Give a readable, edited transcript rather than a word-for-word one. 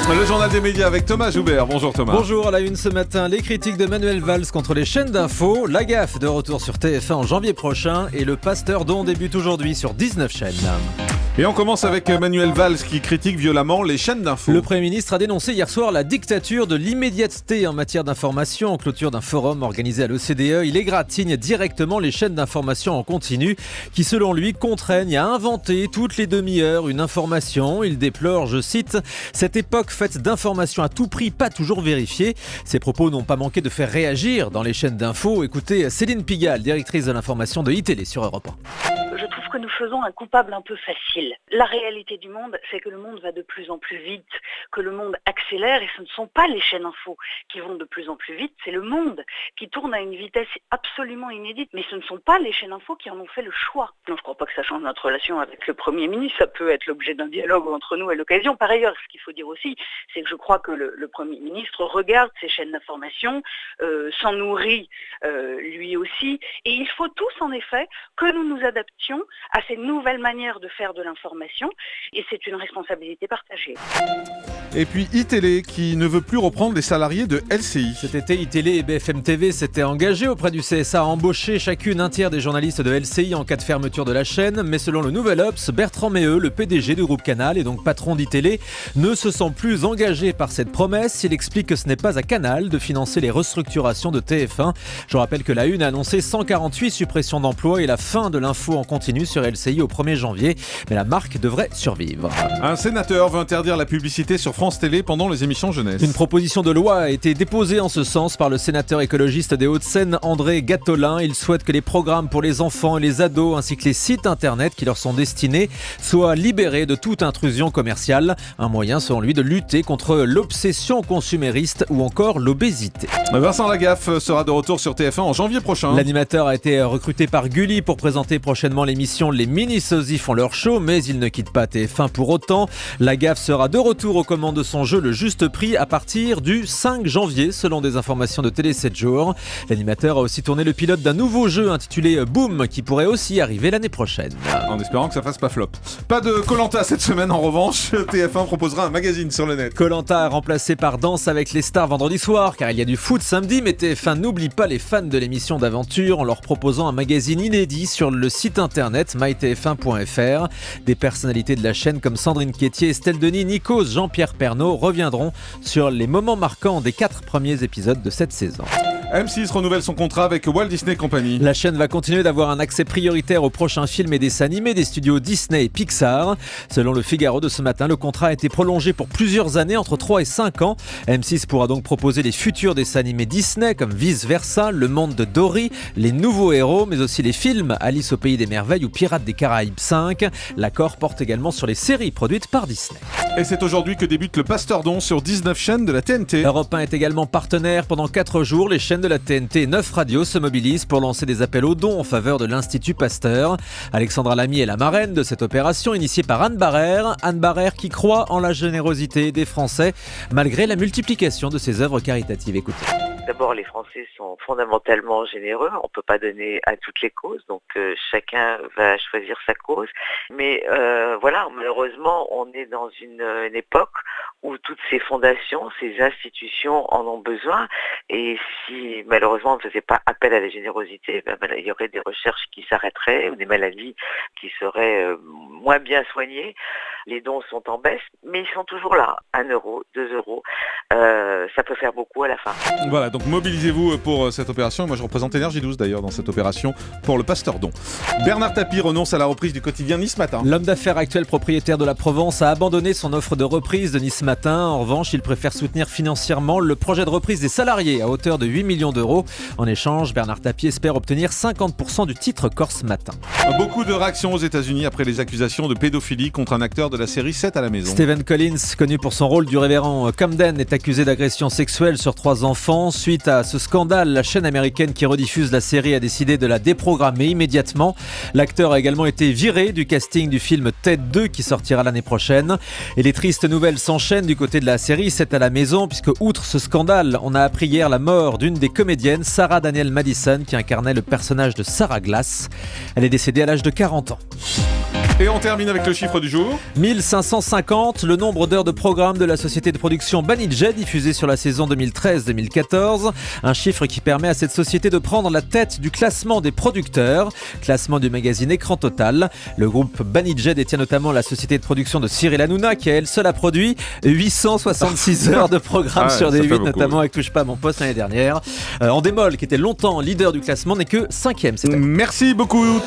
Le journal des médias avec Thomas Joubert. Bonjour Thomas. Bonjour, à la une ce matin, les critiques de Manuel Valls contre les chaînes d'infos, la gaffe de retour sur TF1 en janvier prochain et le Pasteur dont débute aujourd'hui sur 19 chaînes. Et on commence avec Manuel Valls qui critique violemment les chaînes d'infos. Le Premier ministre a dénoncé hier soir la dictature de l'immédiateté en matière d'information en clôture d'un forum organisé à l'OCDE. Il égratigne directement les chaînes d'information en continu qui, selon lui, contraignent à inventer toutes les demi-heures une information. Il déplore, je cite, « cette époque faite d'informations à tout prix, pas toujours vérifiées ». Ces propos n'ont pas manqué de faire réagir dans les chaînes d'infos. Écoutez Céline Pigalle, directrice de l'information de iTélé sur Europe 1. Je trouve que nous faisons un coupable un peu facile. La réalité du monde, c'est que le monde va de plus en plus vite, que le monde accélère et ce ne sont pas les chaînes infos qui vont de plus en plus vite, c'est le monde qui tourne à une vitesse absolument inédite. Mais ce ne sont pas les chaînes infos qui en ont fait le choix. Non, je ne crois pas que ça change notre relation avec le Premier ministre, ça peut être l'objet d'un dialogue entre nous à l'occasion. Par ailleurs, ce qu'il faut dire aussi, c'est que je crois que le Premier ministre regarde ces chaînes d'information, s'en nourrit lui aussi, et il faut tous en effet que nous nous adaptions à ces nouvelles manières de faire de l'information et c'est une responsabilité partagée. Et puis iTélé qui ne veut plus reprendre les salariés de LCI. Cet été, iTélé et BFM TV s'étaient engagés auprès du CSA à embaucher chacune un tiers des journalistes de LCI en cas de fermeture de la chaîne. Mais selon le Nouvel Obs, Bertrand Méheux, le PDG du groupe Canal et donc patron d'iTélé, ne se sent plus engagé par cette promesse. Il explique que ce n'est pas à Canal de financer les restructurations de TF1. Je rappelle que la Une a annoncé 148 suppressions d'emplois et la fin de l'info en continu sur LCI au 1er janvier. Mais la marque devrait survivre. Un sénateur veut interdire la publicité sur France Télé pendant les émissions jeunesse. Une proposition de loi a été déposée en ce sens par le sénateur écologiste des Hauts-de-Seine, André Gattolin. Il souhaite que les programmes pour les enfants et les ados ainsi que les sites internet qui leur sont destinés soient libérés de toute intrusion commerciale. Un moyen, selon lui, de lutter contre l'obsession consumériste ou encore l'obésité. Vincent Lagaffe sera de retour sur TF1 en janvier prochain. L'animateur a été recruté par Gulli pour présenter prochainement l'émission Les Mini-Sosies font leur show, mais il ne quitte pas TF1 pour autant. Lagaffe sera de retour aux commandes de son jeu Le Juste Prix à partir du 5 janvier, selon des informations de Télé 7 jours. L'animateur a aussi tourné le pilote d'un nouveau jeu intitulé Boom, qui pourrait aussi arriver l'année prochaine. En espérant que ça fasse pas flop. Pas de Koh-Lanta cette semaine en revanche. TF1 proposera un magazine sur le net. Koh-Lanta remplacé par Danse avec les stars vendredi soir, car il y a du foot samedi, mais TF1 n'oublie pas les fans de l'émission d'aventure en leur proposant un magazine inédit sur le site internet mytf1.fr. Des personnalités de la chaîne comme Sandrine Quétier, Estelle Denis, Nikos, Jean-Pierre Pernaut reviendront sur les moments marquants des 4 premiers épisodes de cette saison. M6 renouvelle son contrat avec Walt Disney Company. La chaîne va continuer d'avoir un accès prioritaire aux prochains films et dessins animés des studios Disney et Pixar. Selon le Figaro de ce matin, le contrat a été prolongé pour plusieurs années, entre 3 et 5 ans. M6 pourra donc proposer les futurs dessins animés Disney comme Vice Versa, Le Monde de Dory, Les Nouveaux Héros, mais aussi les films Alice au Pays des Merveilles ou Pirates des Caraïbes 5. L'accord porte également sur les séries produites par Disney. Et c'est aujourd'hui que débute le Pasteur Don sur 19 chaînes de la TNT. Europe 1 est également partenaire pendant 4 jours. Les chaînes de la TNT et 9 radios se mobilisent pour lancer des appels aux dons en faveur de l'Institut Pasteur. Alexandra Lamy est la marraine de cette opération initiée par Anne Barrère. Anne Barrère qui croit en la générosité des Français malgré la multiplication de ses œuvres caritatives. Écoutez. D'abord, les Français sont fondamentalement généreux. On ne peut pas donner à toutes les causes, donc chacun va choisir sa cause. Mais voilà, malheureusement, on est dans une époque où toutes ces fondations, ces institutions en ont besoin. Et si malheureusement on ne faisait pas appel à la générosité, il y aurait des recherches qui s'arrêteraient ou des maladies qui seraient moins bien soignées. Les dons sont en baisse, mais ils sont toujours là. 1 euro, 2 euros, ça peut faire beaucoup à la fin. Voilà, donc mobilisez-vous pour cette opération. Moi je représente Énergie 12 d'ailleurs dans cette opération pour le Pasteur Don. Bernard Tapie renonce à la reprise du quotidien Nice Matin. L'homme d'affaires actuel propriétaire de la Provence a abandonné son offre de reprise de Nice Matin. En revanche, il préfère soutenir financièrement le projet de reprise des salariés à hauteur de 8 millions d'euros. En échange, Bernard Tapie espère obtenir 50% du titre Corse Matin. Beaucoup de réactions aux États-Unis après les accusations de pédophilie contre un acteur de la série 7 à la maison. Stephen Collins, connu pour son rôle du révérend Camden, est accusé d'agression sexuelle sur 3 enfants. Suite à ce scandale, la chaîne américaine qui rediffuse la série a décidé de la déprogrammer immédiatement. L'acteur a également été viré du casting du film Ted 2 qui sortira l'année prochaine. Et les tristes nouvelles s'enchaînent du côté de la série 7 à la maison, puisque outre ce scandale, on a appris hier la mort d'une des comédiennes, Sarah Daniel Madison, qui incarnait le personnage de Sarah Glass. Elle est décédée à l'âge de 40 ans. Et on termine avec le chiffre du jour. 1550, le nombre d'heures de programme de la société de production Banijay diffusée sur la saison 2013-2014. Un chiffre qui permet à cette société de prendre la tête du classement des producteurs. Classement du magazine Écran Total. Le groupe Banijay détient notamment la société de production de Cyril Hanouna qui elle seule a produit 866 heures de programme sur ça fait D8, beaucoup, notamment avec Touche pas à mon poste l'année dernière. Endemol, qui était longtemps leader du classement, n'est que 5e cette année. Merci beaucoup.